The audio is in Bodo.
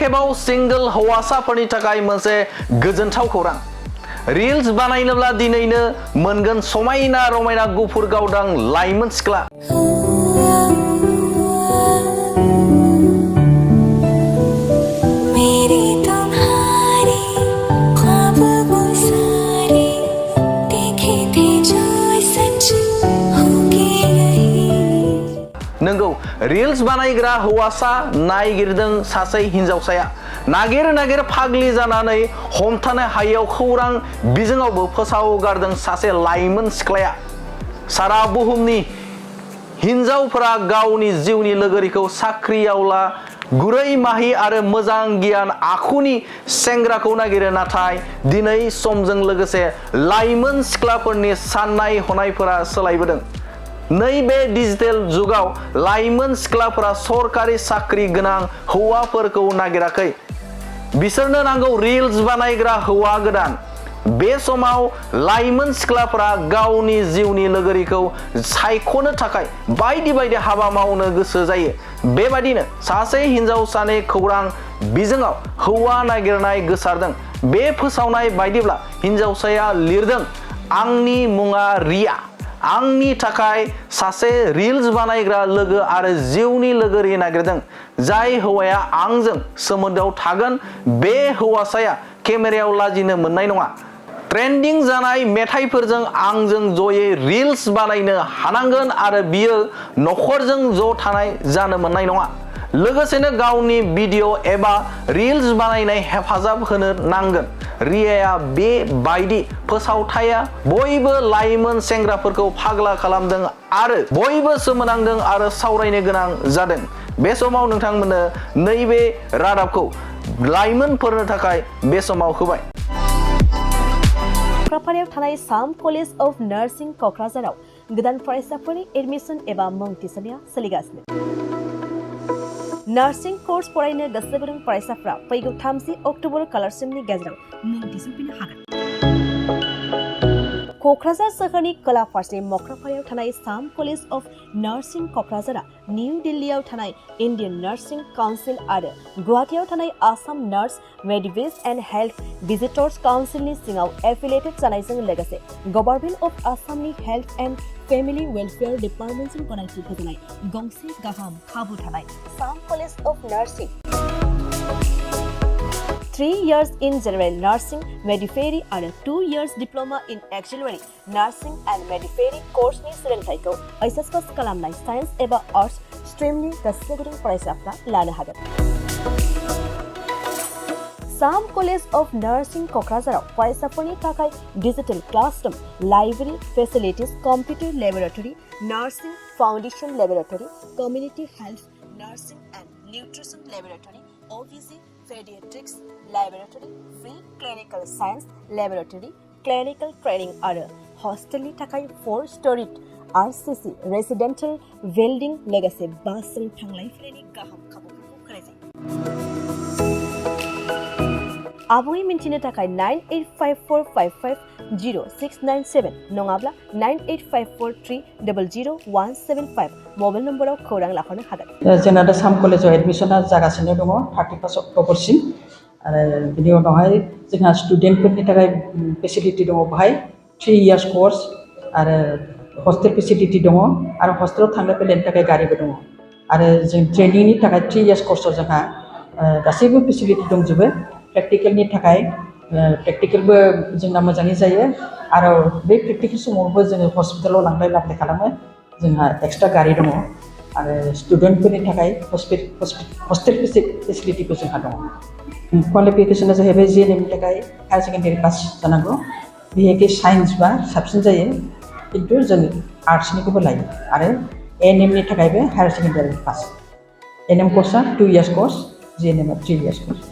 खेबाव सिंगल हौवासाफोरनि थाखाय मोनसे गोजोनथाव खौरां रिल्स बानायनोब्ला दिनैनो मोनगोन समायना रमायना गुफुर गावदां लाइमोन सिख्ला नंगौ रिल्स बानायग्रा हौवासा नायगिरदों सासे हिनजावसाया नागिर फाग्लि जानानै हमथानो हायैयाव खौरां बिजोङावबो फोसावगारदों सासे लाइमोन सिख्लाया सारा बुहुमनि हिनजावफोरा गावनि जिउनि लोगोरिखौ साख्रियावला गुरै माहि आरो मोजां गियान आखुनि सेंग्राखौ नागिरो नाथाय दिनै समजों लोगोसे लाइमोन सिख्लाफोरनि साननाय हनायफोरा सोलायबोदों नैबे डिजिटेल जुगाव लाइमोन सिख्लाफोरा सरकारि साख्रि गोनां हौवाफोरखौ नागिराखै बिसोरनो नांगौ रिल्स बानायग्रा हौवा गोदान बे समाव लाइमोन सिख्लाफोरा गावनि जिउनि लोगोरिखौ सायख'नो थाखाय बायदि हाबा मावनो गोसो जायो बेबादिनो सासे हिनजावसानि खौरां बिजोङाव हौवा नागिरनाय गोसारदों बे फोसावनाय बायदिब्ला हिनजावसाया लिरदों आंनि मुङा रिया आंनि थाखाय सासे रिल्स बानायग्रा लोगो आरो जिउनि लोगोरि नागिरदों जाय हौवाया आंजों सोमोन्दोआव थागोन बे हौवासाया केमेरायाव लाजिनो मोननाय नङा ट्रेन्डिं जानाय मेथाइफोरजों आंजों जयै रिल्स बानायनो हानांगोन आरो बियो नखरजों ज' थानाय जानो मोननाय नङा लोगोसेनो गावनि भिडिअ एबा रिल्स बानायनाय हेफाजाब होनो नांगोन रियाया बे बायदि फोसावथाया बयबो लाइमोन सेंग्राफोरखौ फाग्ला खालामदों आरो बयबो सोमोनांदों आरो सावरायनो गोनां जादों बे समाव नोंथांमोननो नैबे रादाबखौ लाइमोनफोरनो थाखाय बे समाव होबाय कक्राझाराव थानाय साम कलेज अफ नार्सिं कक्राझाराव गोदान फरायसाफोरनि एडमिशन एबा मुं थिसननाया सोलिगासिनो नार्सिं कर्स फरायनो गोसो गुदुं फरायसाफ्रा फैगौ 30 अक्ट'बर खालारसिमनि गेजेराव मुं थिसनफैनो हागोन कक्राझार सोहोरनि खोला फारसे मक्राफारायाव थानाय साम कलेज अफ नार्सिं कक्राझारा निउ दिल्लीयाव थानाय इन्डियान नार्सिं काउन्सिल आरो गुवाहाटीयाव थानाय Assam nurse midwives and health visitors काउन्सिलनि सिङाव एफिलिएटेड जानायजों लोगोसे गभर्नमेन्ट अफ आसामनि हेल्थ एन्ड फेमिलि वेलफेयार डिपार्टमेन्टजों गनायथि होजानाय गंसे गाहाम खाबु थानाय साम college of nursing 3 years in general nursing midwifery आरो 2 years diploma in auxiliary nursing and midwifery course-नि सोलोंथायखौ HS पास खालामनाय साइन्स एबा आर्ट्स स्ट्रीमनि गोसो गुदुं फरायसाफ्रा लानो हागोन साम कलेज अफ नार्सिं कक्राझाराव फरायसाफोरनि थाखाय digital classroom library facilities computer laboratory nursing foundation laboratory community health nursing and nutrition laboratory OVC Pediatrics Laboratory, Free Clinical Science Laboratory, Clinical Training आरो हस्टेलनि थाखाय 4-storied RCC Residential Building लोगोसे बासजों थांलाय फैलायनि गाहाम खाबुफोरखौ होनाय जायो। आबुङै मिन्थिनो थाखाय 9854550697 नङाब्ला 9854300175 मबाइल नम्बराव खौरां लाहरनो हागोन। जोंना दा साम कलेजाव एडमिशना जागासिनो दङ 31 अक्ट'बरसिम आरो बिनि उनावहाय जोंहा स्टुडेन्टफोरनि थाखाय फेसिलिटि दङ बाहाय 3 years कर्स आरो हस्टेल फेसिलिटि दङ आरो हस्टेलाव थांलाय फैलायनि थाखाय गारिबो दङ आरो जों ट्रेनिंनि थाखाय 3 years कर्सआव जोंहा गासैबो फेसिलिटि दंजोबो प्रेक्टिकेलनि थाखाय प्रेक्टिकेलबो जोंना मोजाङै जायो आरो बे प्रेक्टिकेल समावबो जोङो हस्पिटालाव लांलाय लाबोलाय खालामो जोंहा एक्सट्रा गारि दङ आरो स्टुडेन्टफोरनि थाखाय हस्टेल फेसिलिटिबो जोंहा दङ क्वालिफिकेसना जाहैबाय JNM नि थाखाय हायार सेकेन्डारि पास जानांगौ बिहेखि साइन्स बा साबसिन जायो खिन्थु जों आर्ट्सनिखौबो लायो आरो ANM नि थाखायबो हायार सेकेन्डारि पास ANM कर्सआ 2 years कर्स JNM आ 3 years कर्स